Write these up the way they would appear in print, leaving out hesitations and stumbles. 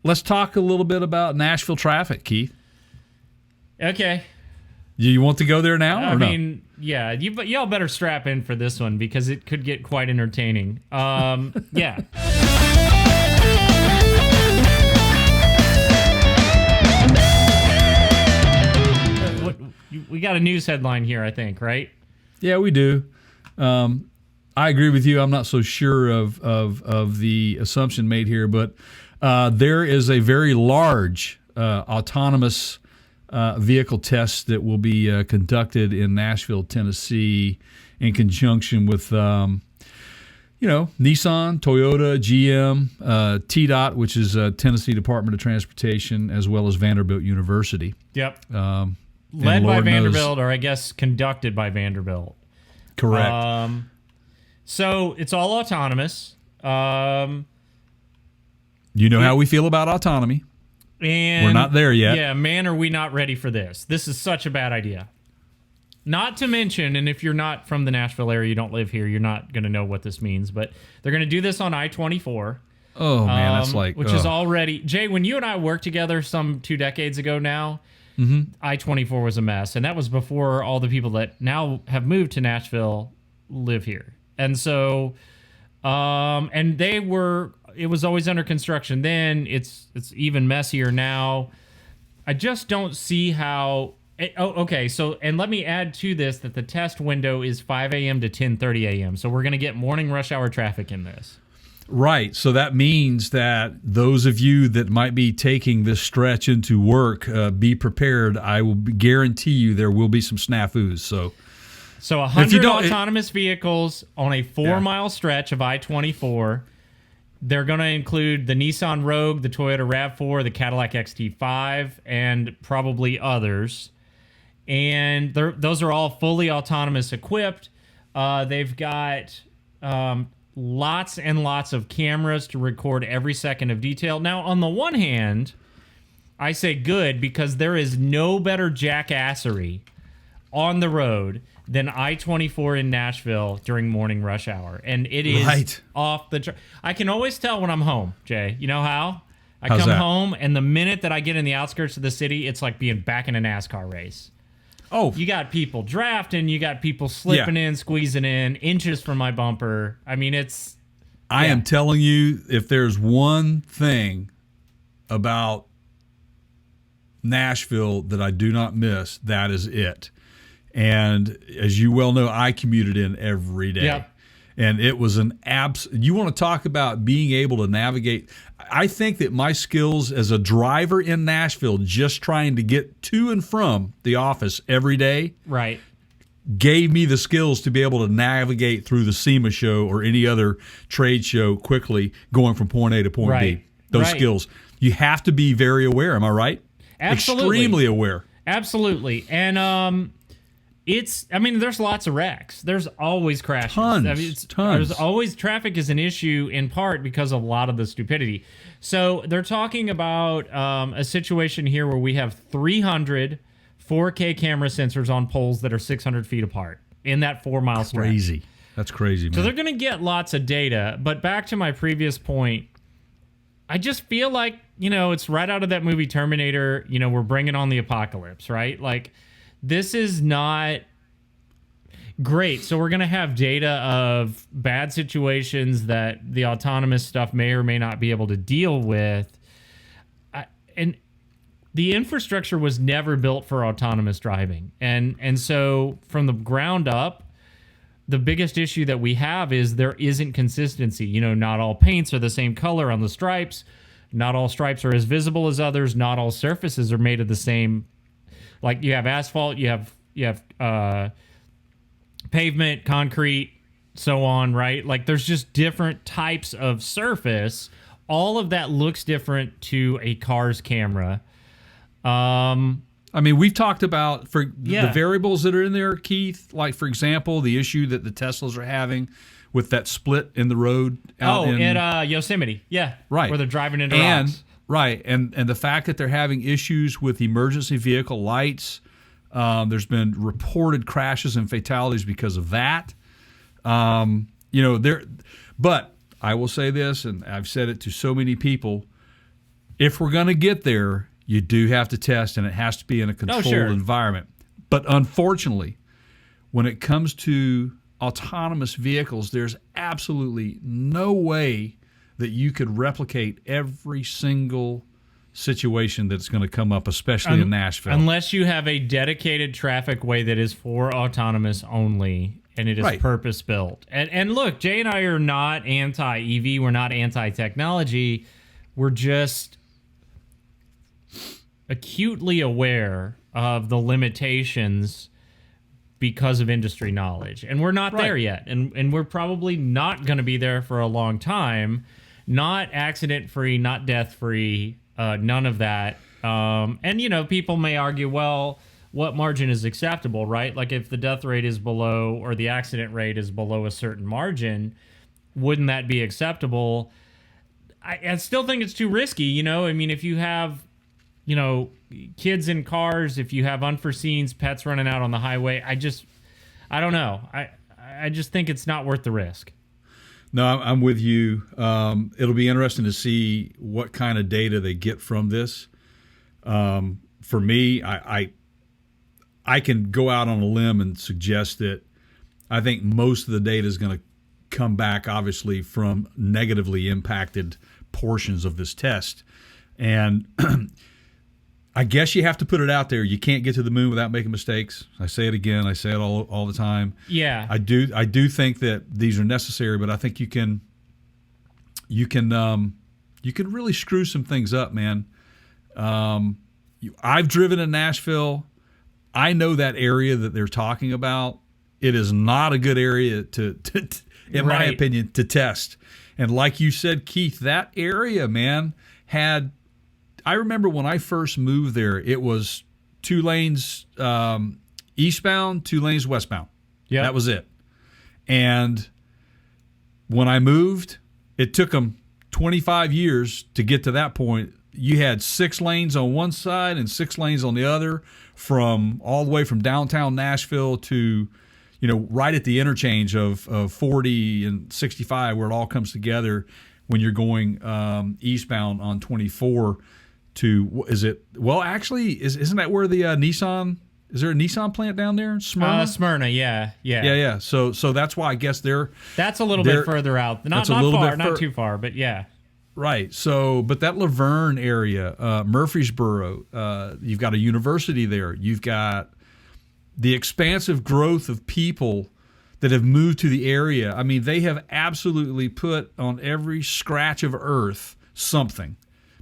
let's talk a little bit about Nashville traffic, Keith. Okay. You want to go there now? I mean, yeah, y'all better strap in for this one because it could get quite entertaining. Yeah. We got a news headline here, I think, right? Yeah, we do. I agree with you. I'm not so sure of the assumption made here, but there is a very large autonomous vehicle test that will be conducted in Nashville, Tennessee, in conjunction with NISSAN, Toyota, GM, TDOT, which is Tennessee Department of Transportation, as well as Vanderbilt University. Yep. Led by Vanderbilt, or I guess conducted by Vanderbilt. Correct. So it's all autonomous. You know how we feel about autonomy. And we're not there yet. Yeah, man, are we not ready for this? This is such a bad idea. Not to mention, and if you're not from the Nashville area, you don't live here, you're not going to know what this means, but they're going to do this on I-24. Oh, man, that's like... Which is already... Jay, when you and I worked together some 2 decades ago now, I-24 was a mess, and that was before all the people that now have moved to Nashville live here. And so... and they were... It was always under construction then. It's even messier now. I just don't see how... okay. So, and let me add to this that the test window is 5 a.m. to 10:30 a.m. So we're going to get morning rush hour traffic in this. Right. So that means that those of you that might be taking this stretch into work, be prepared. I will guarantee you there will be some snafus. So 100 autonomous vehicles on a 4-mile stretch of I-24. They're going to include the Nissan Rogue, the Toyota RAV4, the Cadillac XT5, and probably others. And those are all fully autonomous equipped. They've got lots and lots of cameras to record every second of detail. Now, on the one hand, I say good because there is no better jackassery on the road than I-24 in Nashville during morning rush hour. And it is off the... I can always tell when I'm home, Jay. You know how? How's come home, and the minute that I get in the outskirts of the city, it's like being back in a NASCAR race. Oh. You got people drafting, you got people slipping in, squeezing in, inches from my bumper. I mean, it's... I am telling you, if there's one thing about Nashville that I do not miss, that is it. And as you well know, I commuted in every day. Yep. And it was an you want to talk about being able to navigate. I think that my skills as a driver in Nashville, just trying to get to and from the office every day, gave me the skills to be able to navigate through the SEMA show or any other trade show quickly, going from point A to point B. Those skills. You have to be very aware. Am I right? Absolutely. Extremely aware. Absolutely. And there's lots of wrecks. There's always crashes. Tons. There's always traffic is an issue in part because of a lot of the stupidity. So they're talking about a situation here where we have 300 4K camera sensors on poles that are 600 feet apart in that 4-mile stretch. Crazy. That's crazy, man. So they're going to get lots of data. But back to my previous point, I just feel like, it's right out of that movie Terminator. We're bringing on the apocalypse, right? Like, this is not great. So we're going to have data of bad situations that the autonomous stuff may or may not be able to deal with. And the infrastructure was never built for autonomous driving. And so from the ground up, the biggest issue that we have is there isn't consistency. Not all paints are the same color on the stripes. Not all stripes are as visible as others. Not all surfaces are made of the same. Like you have asphalt, you have pavement, concrete, so on, right? Like there's just different types of surface. All of that looks different to a car's camera. We've talked about the variables that are in there, Keith. Like, for example, the issue that the Teslas are having with that split in the road out in Yosemite. Yeah. Right. Where they're driving into rocks. Right, and the fact that they're having issues with emergency vehicle lights, there's been reported crashes and fatalities because of that. But I will say this, and I've said it to so many people, if we're going to get there, you do have to test, and it has to be in a controlled environment. But unfortunately, when it comes to autonomous vehicles, there's absolutely no way that you could replicate every single situation that's going to come up, especially in Nashville. Unless you have a dedicated traffic way that is for autonomous only, and it is purpose-built. And look, Jay and I are not anti-EV. We're not anti-technology. We're just acutely aware of the limitations because of industry knowledge. And we're not there yet. And we're probably not going to be there for a long time. Not accident-free, not death-free, none of that. And, you know, people may argue, well, what margin is acceptable, right? Like if the death rate is below or the accident rate is below a certain margin, wouldn't that be acceptable? I still think it's too risky, you know? I mean, if you have, you know, kids in cars, if you have unforeseens, pets running out on the highway, I don't know. I just think it's not worth the risk. No, I'm with you. It'll be interesting to see what kind of data they get from this. For me, I can go out on a limb and suggest that I think most of the data is going to come back, obviously, from negatively impacted portions of this test. And I guess you have to put it out there. You can't get to the moon without making mistakes. I say it again. I say it all the time. Yeah. I do think that these are necessary, but I think you can really screw some things up, man. I've driven in Nashville. I know that area that they're talking about. It is not a good area to in my opinion, to test. And like you said, Keith, that area, man, I remember when I first moved there, it was 2 lanes eastbound, 2 lanes westbound. Yeah, that was it. And when I moved, it took them 25 years to get to that point. You had 6 lanes on one side and 6 lanes on the other, from all the way from downtown Nashville to, you know, right at the interchange of 40 and 65, where it all comes together when you're going eastbound on 24 to, isn't that where the Nissan, is there a Nissan plant down there? Smyrna, yeah. So that's why I guess that's a little bit further out. Not too far, but yeah. Right. So, but that Laverne area, Murfreesboro, you've got a university there. You've got the expansive growth of people that have moved to the area. I mean, they have absolutely put on every scratch of earth something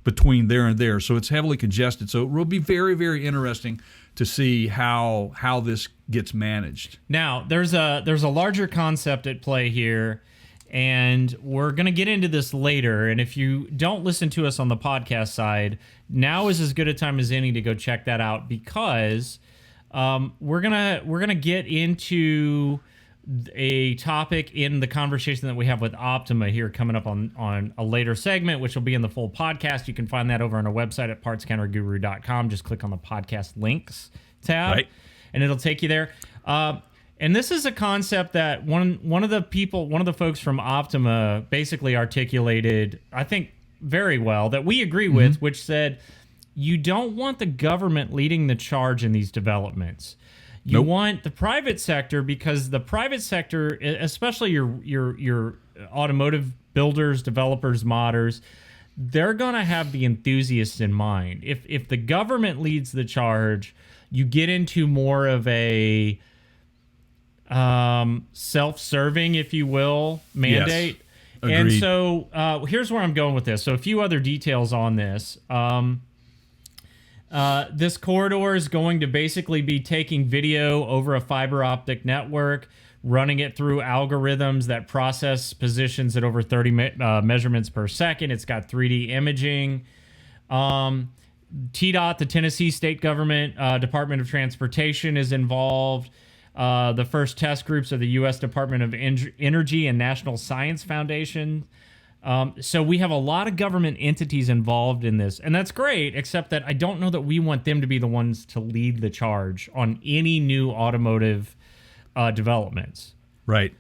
between there and there. So it's heavily congested. So it will be very, very interesting to see how this gets managed. Now, there's a larger concept at play here, and we're going to get into this later. And if you don't listen to us on the podcast side, now is as good a time as any to go check that out, because we're gonna get into a topic in the conversation that we have with Optima here coming up on a later segment, which will be in the full podcast. You can find that over on our website at partscounterguru.com. Just click on the podcast links tab, and it'll take you there. And this is a concept that one of the folks from Optima basically articulated, I think, very well, that we agree with, which said, you don't want the government leading the charge in these developments. You want the private sector, because the private sector, especially your automotive builders, developers, modders, they're going to have the enthusiasts in mind. If the government leads the charge, you get into more of a self-serving, if you will, mandate. Yes. Agreed. And so here's where I'm going with this. So a few other details on this. This corridor is going to basically be taking video over a fiber optic network, running it through algorithms that process positions at over 30 measurements per second. It's got 3D imaging. TDOT, the Tennessee State Government Department of Transportation, is involved. The first test groups are the U.S. Department of Energy and National Science Foundation. So we have a lot of government entities involved in this, and that's great, except that I don't know that we want them to be the ones to lead the charge on any new automotive developments. Right.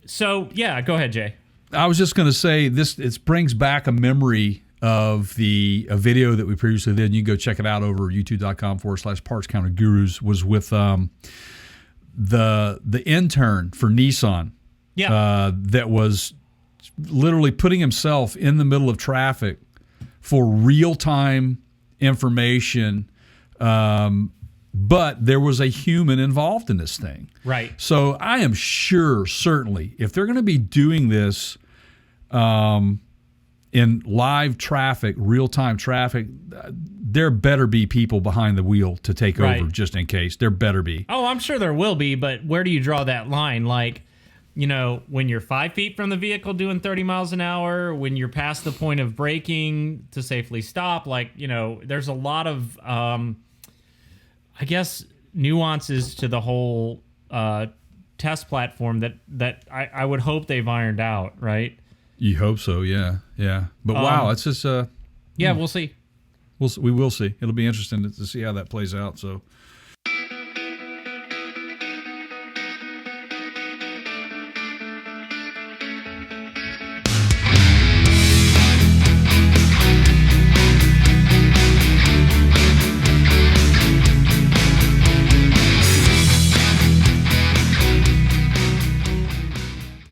So, yeah, go ahead, Jay. I was just going to say this. It brings back a memory of a video that we previously did. You can go check it out over youtube.com/parts counter gurus. Was with the intern for Nissan. Yeah. That was literally putting himself in the middle of traffic for real-time information. But there was a human involved in this thing. Right. So I am sure, certainly, if they're going to be doing this in live traffic, real-time traffic, there better be people behind the wheel to take over just in case. There better be. Oh, I'm sure there will be, but where do you draw that line? Like, when you're 5 feet from the vehicle doing 30 miles an hour, when you're past the point of braking to safely stop, there's a lot of, I guess, nuances to the whole test platform that I would hope they've ironed out, right? You hope so, yeah. But wow, it's just we'll see. We will see. It'll be interesting to see how that plays out. So,